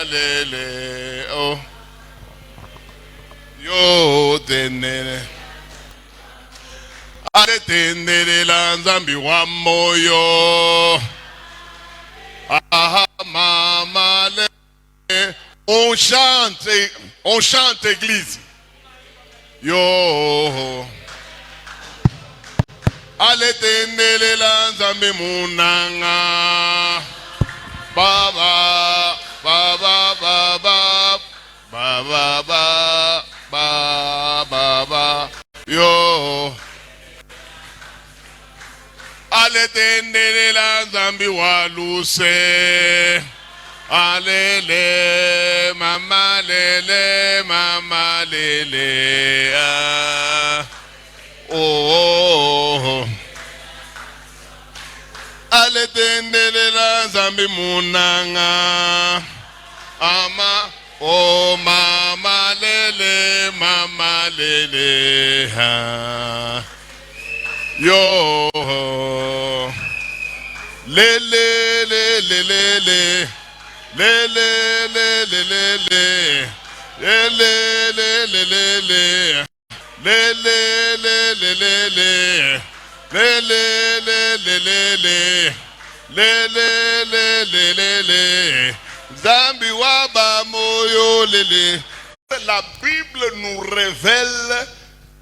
alele oh yo tenere ale tenere la nzambi wa moyo ah mama le on chante église yo ale tenere la nzambi munanga baba baba baba baba baba baba yo ale tendele la nzambi waluse alele mama lele ah. Oh ale tendele la nzambi munanga ama oh mama lele ha yo lele zambi waba moyo lele. La Bible nous révèle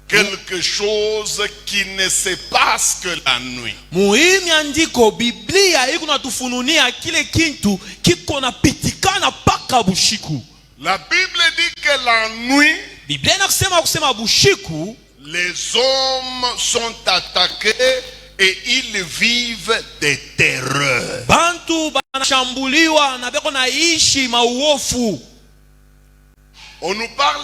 quelque chose qui ne se passe que la nuit. Muhimu andiko Biblia iko natufununia kile kintu kiko napitikana paka bushiku. La Bible dit que la nuit, Biblia inasema bushiku, les hommes sont attaqués et ils vivent des terreurs. Bantu banashambuliwa na beko naishi mauofu. On nous parle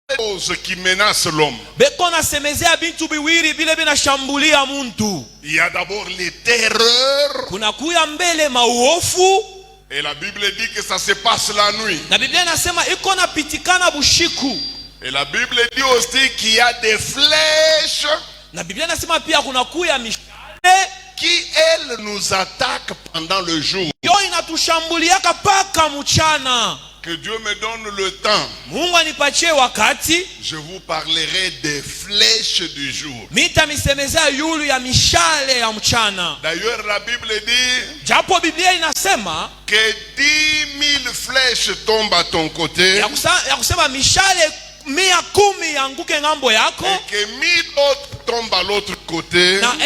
de choses qui menacent l'homme. Beko nasemezea bintu biwiri bile binashambulia muntu. Il y a d'abord les terreurs. Kuna kuya mbele mauofu. Et la Bible dit que ça se passe la nuit. Na Biblia inasema iko napitikana bushiku. Et la Bible dit aussi qu'il y a des flèches. Na Biblia inasema pia kuna kuya mishale qui elles nous attaquent pendant le jour. Yo inatushambuliaka paka mchana. Que Dieu me donne le temps. Mungu anipatie wakati. Je vous parlerai des flèches du jour. Mitamisemezea yulu ya mishale ya mchana. D'ailleurs la Bible dit japo Biblia inasema que 10 000 flèches tombent à ton côté. Ya kusema mishale 110 yanguke ngambo yako. Et que 1000 autres tombent à l'autre côté. Na 1000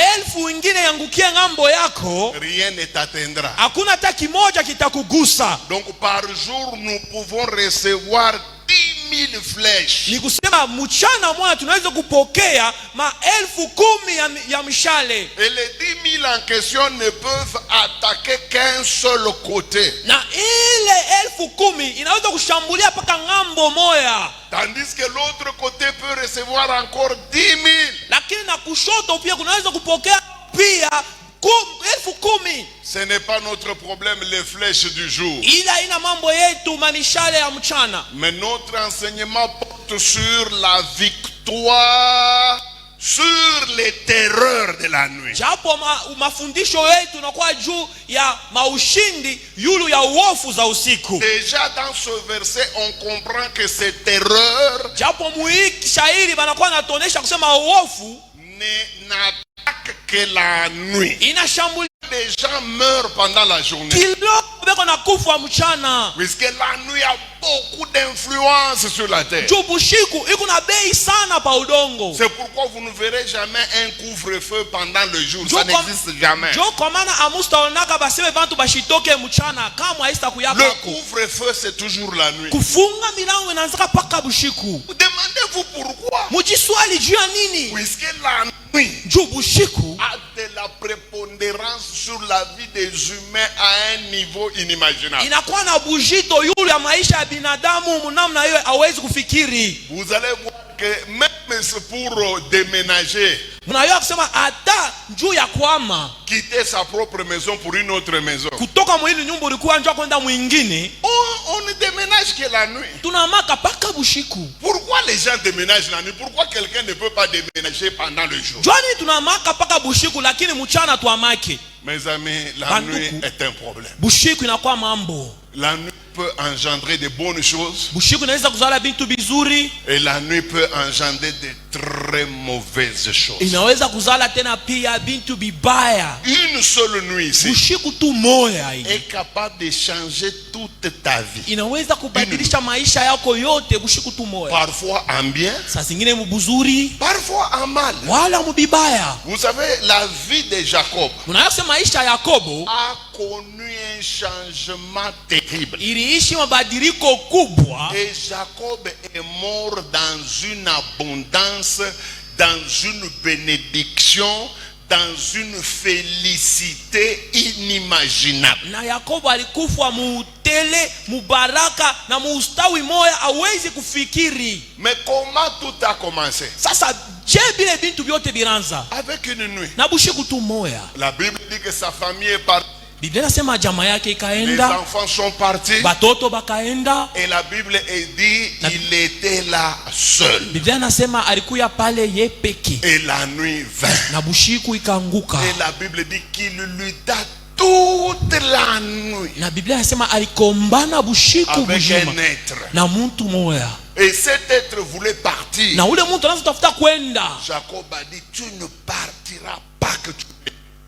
ingine yangukie ngambo yako. Rien ne t'atteindra. Hakuna hata kimoja kitakugusa. Donc par jour nous pouvons recevoir 10 000 flèches. Ni kusema mchana mmoja tunaweza kupokea 10,000 ya mishale. Et les 10 000 en question ne peuvent attaquer qu'un seul côté. Na ile 10,000 inaweza kushambulia paka ngambo moja. Tandis que l'autre côté peut recevoir encore 10 000. Lakini na kushoto pia kunaweza kupokea pia 10,000. Ce n'est pas notre problème les flèches du jour. Ila ina mambo yetu mamishale ya mchana. Mais notre enseignement porte sur la victoire sur les terreurs de la nuit. Japo mafundisho yetu nakuwa juu ya maushindi yulu ya uofu za usiku. Déjà dans ce verset on comprend que ces terreurs japo muiki shairi banakuwa natonesha kusema uofu n'attaquent que la nuit. Inashambulia. Les gens meurent pendant la journée. Puisque la nuit a beaucoup d'influence sur la terre. C'est pourquoi vous ne verrez jamais un couvre-feu pendant le jour. Ça n'existe jamais. Le couvre-feu c'est toujours la nuit. Demandez-vous pourquoi. Puisque la nuit a de la prépondérance sur la vie des humains à un niveau inimaginable. Vous allez voir que même pour déménager, quitter sa propre maison pour une autre maison, on ne déménage que la nuit. Pourquoi les gens déménagent la nuit? Pourquoi quelqu'un ne peut pas déménager pendant le jour? Mes amis, la nuit est un problème. La nuit peut engendrer de bonnes choses Bushiku inaweza kuzala bintu bizuri, et la nuit peut engendrer de très mauvaises choses. inaweza kuzala tena pia bintu bibaya. Une seule nuit ici Bushiku tu moya hii est capable de changer toute ta vie. inaweza kubadilisha maisha yako yote. Bushiku tu moya, Parfois en bien, saa zingine mubuzuri parfois en mal. wala mubibaya. Vous savez, la vie de Jacob Unayose maisha ya Yakobo a connu un changement terrible. iliishi mabadiliko kubwa, Et Jacob est mort dans une abondance, dans une bénédiction, dans une félicité inimaginable. na Yakobo alikufa muutele, mubaraka na muustawi moya hawezi kufikiri. Mais comment tout a commencé? Sasa je bile bintu vyote biranza Avec une nuit. na bushiku tu moya. La Bible dit que sa famille est partie, Biblia nasema jamaa yake les ikaenda, enfants sont partis, batoto bakaenda. et la Bible est dit il était là seul. Biblia nasema alikuya pale ye peke Et la nuit vint. na bushiku ikaanguka, Et la Bible dit qu'il lutta toute la nuit na Biblia nasema alikombana bushiku avec bujima un être. na muntu moya, Et cet être voulait partir. na ule muntu anaanza tafuta kwenda. Jacob a dit, tu ne partiras pas que tu...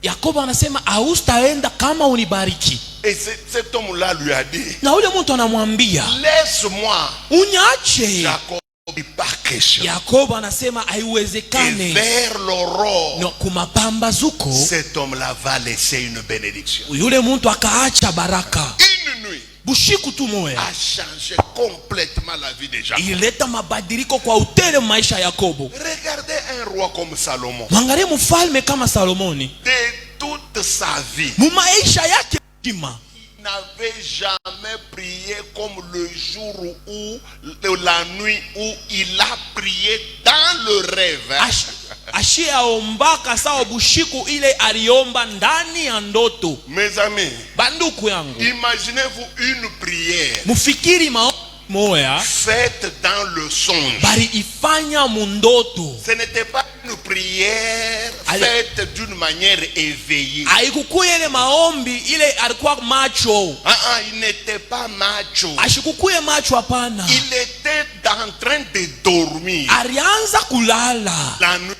Yakobo anasema haustaenda kama unibariki, Et cet homme-là lui a dit, na ule muntu anamwambia laisse-moi. unyache. Jacob dit, pas question. Yakobo anasema Et haiwezekane, vers l'aurore, no kumapambazuko cet homme-là va laisser une bénédiction. yule muntu akaacha baraka. Une nuit Bushiku tu moya a changé complètement la vie de Jacob. ilileta mabadiliko kwa utele maisha ya Yakobo. Regardez un roi comme Salomon. Mwangalie mfalme kama Salomoni, De toute sa vie, mu maisha yake mzima il n'avait jamais prié comme le jour où, la nuit où il a prié dans le rêve. ashiaombaka sawa bushiku ile aliomba ndani ya ndoto. Mes amis, Banduku yangu, imaginez-vous une prière mufikiri moya faite dans le songe. bari ifanya mundoto. Ce n'était pas une prière faite d'une manière éveillée. Haikukuye ile maombi ile alikuwa macho, Il n'était pas macho. ashikukuye macho, hapana. Il était en train de dormir Alianza kulala la nuit.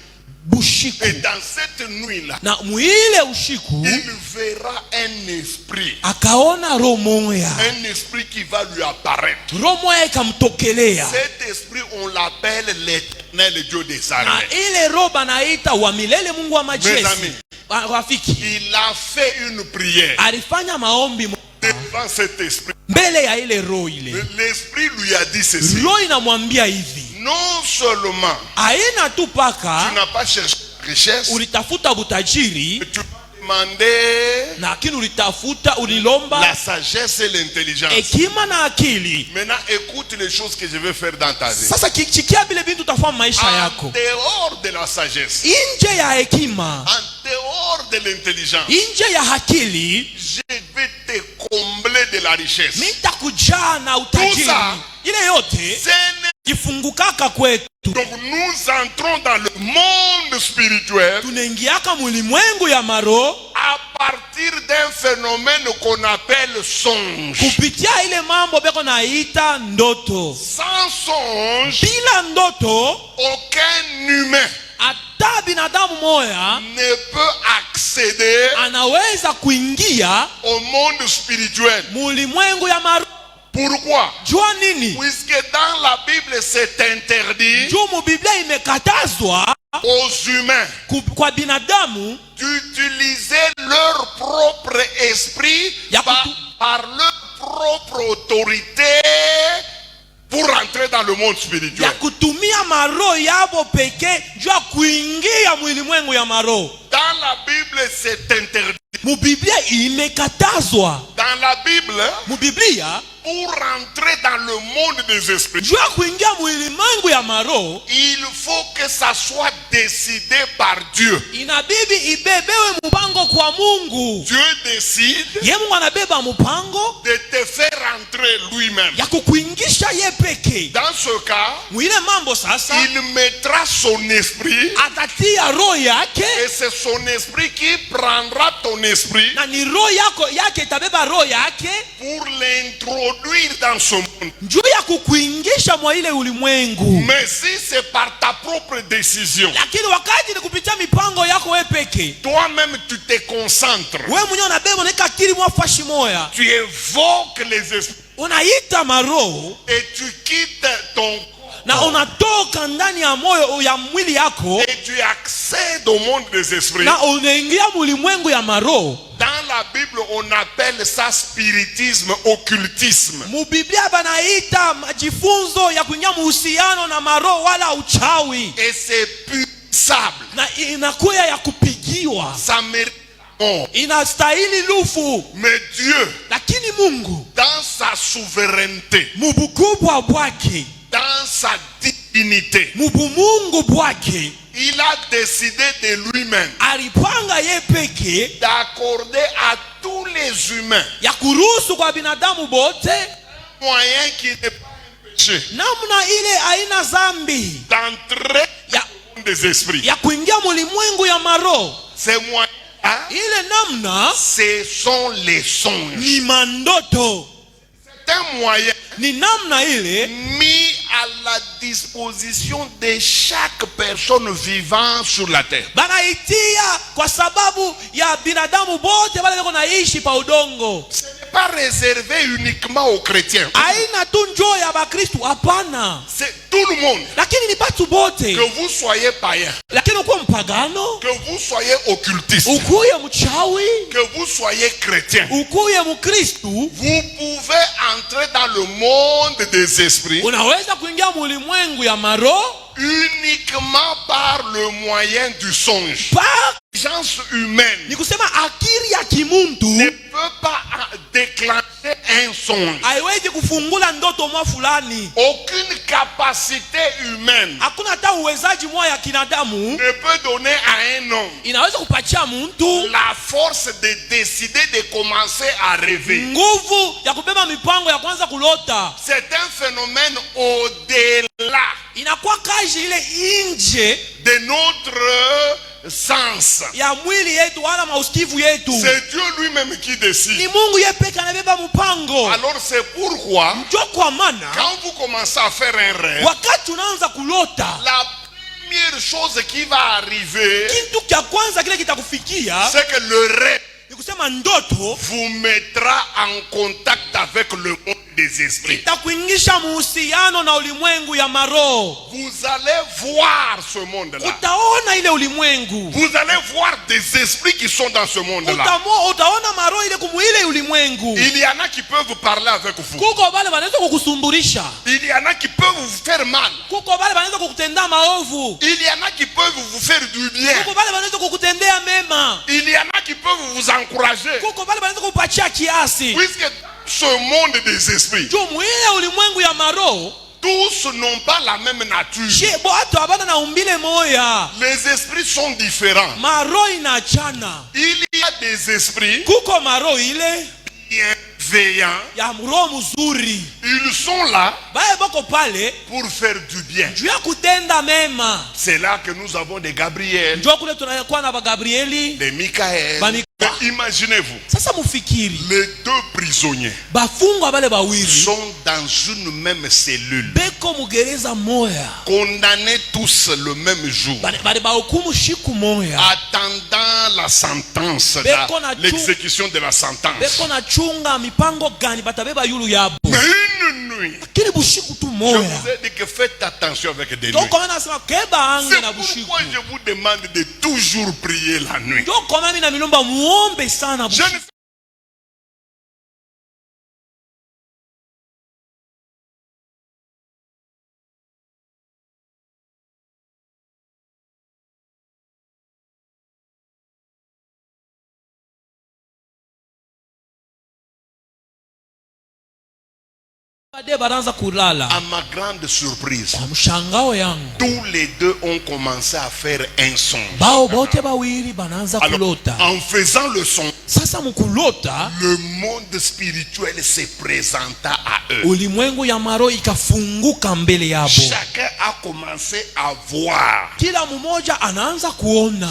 bushiku, Et dans cette nuit-là, na mwile ushiku il verra un esprit. akaona roho moya, Un esprit qui va lui apparaître. roho moya ikamtokelea, Cet esprit, on l'appelle l'Éternel Dieu des na armées. ile roho banaita wa milele, Mungu wa Mes majeshi. amis, Rafiki, il a fait une prière alifanya maombi devant cet esprit. mbele ya ile roho ile. L'esprit lui a dit ceci. Roho inamwambia hivi, Non seulement aina tu tu paka n'as pas cherché la richesse, ulitafuta butajiri, tu as demandé lakini ulitafuta ulilomba la sagesse et l'intelligence. hekima na akili. Maintenant, écoute les choses que je vais faire dans ta vie. Sasa kichikia vile bintu utafanya maisha En yako, dehors de la sagesse, nje ya hekima, en dehors de l'intelligence, nje ya akili, je vais te combler de la richesse. mitakujaa na utajiri. Tuza. Ile yote Ce n'est- kifungukaka kwetu, Donc nous entrons dans le monde spirituel tunaingiaka mulimwengu ya maro à partir d'un phénomène qu'on appelle songe. kupitia ile mambo beko naita ndoto. Sans songe, Bila ndoto aucun humain hata binadamu moya ne peut accéder anaweza kuingia au monde spirituel. mulimwengu ya maro. Pourquoi? Jua nini? Puisque dans la Bible c'est interdit Juu mu Biblia imekatazwa aux humains kwa binadamu d'utiliser leur propre esprit Ya par, kutu- par leur propre autorité pour entrer dans le monde ya spirituel. kutumia maro yabo peke juu ya kuingia mulimwengu ya maro. Dans la Bible c'est interdit. Mu Biblia imekatazwa. Dans la Bible, Mu Biblia pour entrer dans le monde des esprits, juu ya kuingia mulimwengu ya maro il faut que ça soit décidé par Dieu. inabidi ibebewe mpango kwa Mungu. Dieu décide Ye Mungu anabeba mpango de te faire entrer lui-même. ya kukuingisha ye peke. Dans ce cas, Mwile mambo sasa il mettra son esprit atatia roho yake, et c'est son esprit qui prendra ton esprit na ni roho yake itabeba roho yake pour l'introduire dans ce monde. njuu ya kukuingisha mwa ile ulimwengu. Mais si c'est par ta propre décision, Lakini wakati ni kupitia mipango yako we peke, toi-même tu te concentres, we mwenyewe unabeba unaika akili mwa fashi moya, tu évoques les esprits unaita maroho et tu quittes ton na unatoka ndani ya moyo ya mwili yako et tu accèdes au monde des esprits. na unaingia mulimwengu ya maroho. Dans la Bible, on appelle ça spiritisme, occultisme. Mubiblia banaita majifunzo ya kuingia muhusiano na maroho wala uchawi, Et c'est punissable. na inakuya ya kupigiwa, Ça mérite la mort. inastahili lufu. Mais Dieu, Lakini Mungu dans sa souveraineté, mubukubwa bwake, dans sa divinité, mubumungu bwake, il a décidé de lui-même alipanga ye peke d'accorder à tous les humains ya kuruhusu kwa binadamu bote moyen qui n'est pas un péché namna ile aina zambi d'entrer ya, dans le monde des esprits. ya kuingia mulimwengu ya maroho. Ces moyens-là, Ile namna ce sont les songes. ni mandoto, C'est un moyen ni namna ile mis à la disposition de chaque personne vivant sur la terre. banaitia kwa sababu ya binadamu bote wale wako naishi pa udongo. Ce n'est pas réservé uniquement aux chrétiens. Aina tu njoo ya Bakristu, hapana, C'est tout le monde. lakini ni batu bote. Que vous soyez païen, Lakini ukuwe mpagano, que vous soyez occultiste, ukuye mchawi, que vous soyez chrétien, ukuye mkristu, vous pouvez entrer dans le monde des esprits unaweza kuingia mulimwengu ya maroho uniquement par le moyen du songe. pa L'intelligence humaine ni kusema akili ya kimuntu ne peut pas déclencher un songe. haiwezi kufungula ndoto mwa fulani. Aucune capacité humaine Hakuna hata uwezaji mwa ya kinadamu ne peut donner à un homme inaweza kupatia muntu la force de décider de commencer à rêver. nguvu ya kubeba mipango ya kwanza kulota. C'est un phénomène au-delà Inakuwa kazi ile inje de notre sens. ya mwili yetu wala mausikivu yetu. C'est Dieu lui-même qui Ni décide. Mungu ye peke anabeba mpango. Alors c'est pourquoi, Njo kwa maana quand vous commencez à faire un rêve, wakati unaanza kulota, la première chose qui va arriver, kitu cha kwanza kile kitakufikia c'est que le rêve ni kusema ndoto vous mettra en contact avec le monde des esprits. itakuingisha muhusiano na ulimwengu ya maroho. Vous allez voir ce monde-là. Utaona ile ulimwengu, Vous allez voir des esprits qui sont dans ce monde-là. utaona maroho ile kumuile ulimwengu. Il y en a qui peuvent vous parler avec vous. Kuko wale wanaweza kukusumburisha, Il y en a qui peuvent vous faire mal. kuko wale wanaweza kukutendea maovu, Il y en a qui peuvent vous faire du bien. kuko wale wanaweza kukutendea mema, Il y en a qui peuvent vous encourager. kuko wale wanaweza kukupatia kiasi. Puisque ce monde des esprits, Jo mwile ulimwengu ya maroho tous n'ont pas la même nature. she watu abana na umbile moya, Les esprits sont différents. maroho inachana. Il y a des esprits Kuko maroho ile bienveillants. ya roho mzuri, Ils sont là bae bako pale pour faire du bien. juu ya kutenda mema. C'est là que nous avons des Gabriel, Njo kule tunakuwa na Gabrieli des Michael. ba Mika. Mais imaginez-vous, Sasa mufikiri les deux prisonniers bafungwa bale bawili sont dans une même cellule, beko mugereza moya, condamnés tous le même jour, bali bahukumu shiku moya, attendant la sentence, Beko na l'exécution de la sentence. beko na chunga mipango gani batabeba yulu yabo. Mais une nuit, Kili bushiku tu je moya, vous ai dit que faites attention avec des nuits. njo kwa maana nasema keba ange C'est na bushiku. pourquoi je vous demande de toujours prier la nuit. Njo kwa maana mimi na milomba muombe sana Je bushiku. ne À ma grande surprise, tous les deux ont commencé à faire un songe. Alors, en faisant le songe, le monde spirituel se présenta à eux. Chacun a commencé à voir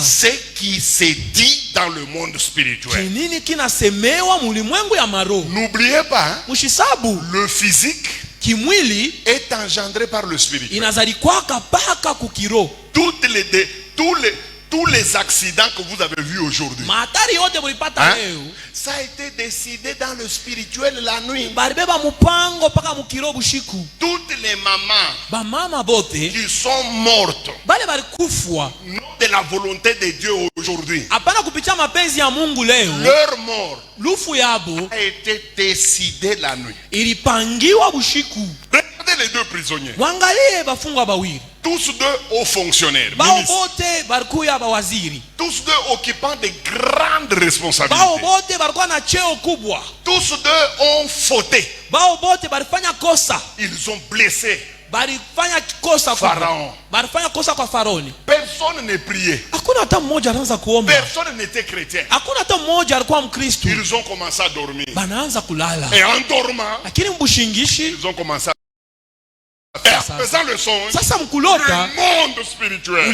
ce qui s'est dit dans le monde spirituel. N'oubliez pas, hein, le physique est engendré par le spirituel. Tous les accidents que vous avez vus aujourd'hui, hein, ça a été décidé dans le spirituel la nuit. Toutes les mamans qui sont mortes, non de la volonté de Dieu aujourd'hui, leur mort a été décidée la nuit. Regardez les deux prisonniers. Tous deux hauts fonctionnaires, tous deux occupant de grandes responsabilités. Tous deux ont fauté. Ils ont blessé Pharaon. Personne n'est prié. Personne n'était chrétien. Ils ont commencé à dormir. Et en dormant, ils ont commencé à faisant le songe, le monde spirituel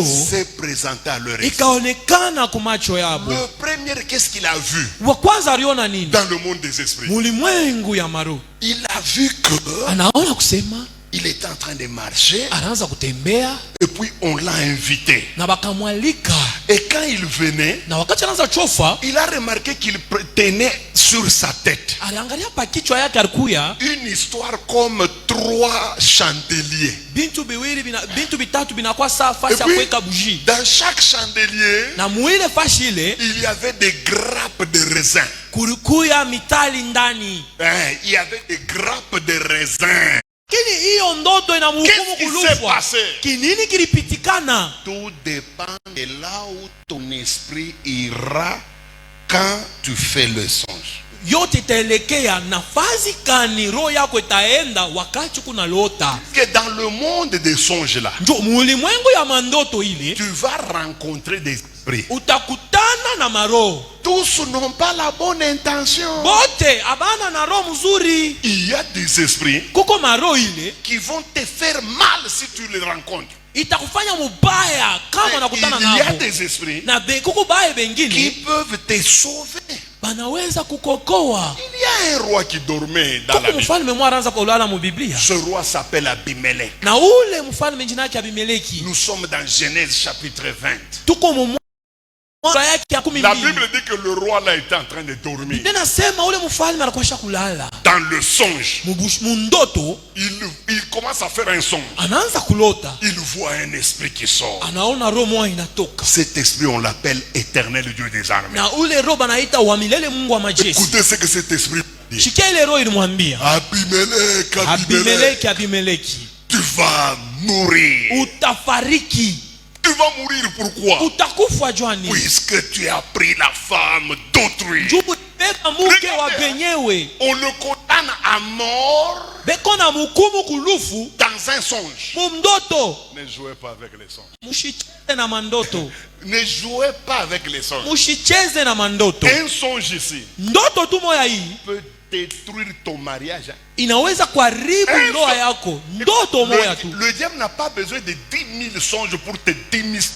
s'est présenté à leur esprit. Le premier, qu'est-ce qu'il a vu dans le monde des esprits? Il a vu que il était en train de marcher, et puis on l'a invité. Et quand il venait, il a remarqué qu'il tenait sur sa tête une histoire comme 3 chandeliers. Et puis, dans chaque chandelier, il y avait des grappes de raisin. Il y avait des grappes de raisin. Qu'est-ce qui s'est passé? Tout dépend de là où ton esprit ira quand tu fais le songe. Que dans le monde des songes là, tu vas rencontrer des esprits. Tous n'ont pas la bonne intention. Il y a des esprits qui vont te faire mal si tu les rencontres. Il y a des esprits qui peuvent te sauver. Il y a un roi qui dormait dans la Bible. Ce roi s'appelle Abimelech. Nous sommes dans Genèse chapitre 20. La Bible dit que le roi là était en train de dormir. Dans le songe, il commence à faire un songe. Il voit un esprit qui sort. Cet esprit, on l'appelle Éternel Dieu des armées. Écoutez ce que cet esprit dit. Abimelech, tu vas mourir. Tu vas mourir pourquoi? Puisque tu as pris la femme d'autrui. On le condamne à mort dans un songe. Ne jouez pas avec les songes. Ne jouez pas avec les songes. Un songe ici peut détruire ton mariage. Le diable n'a pas besoin de 10 000 songes pour te démissionner.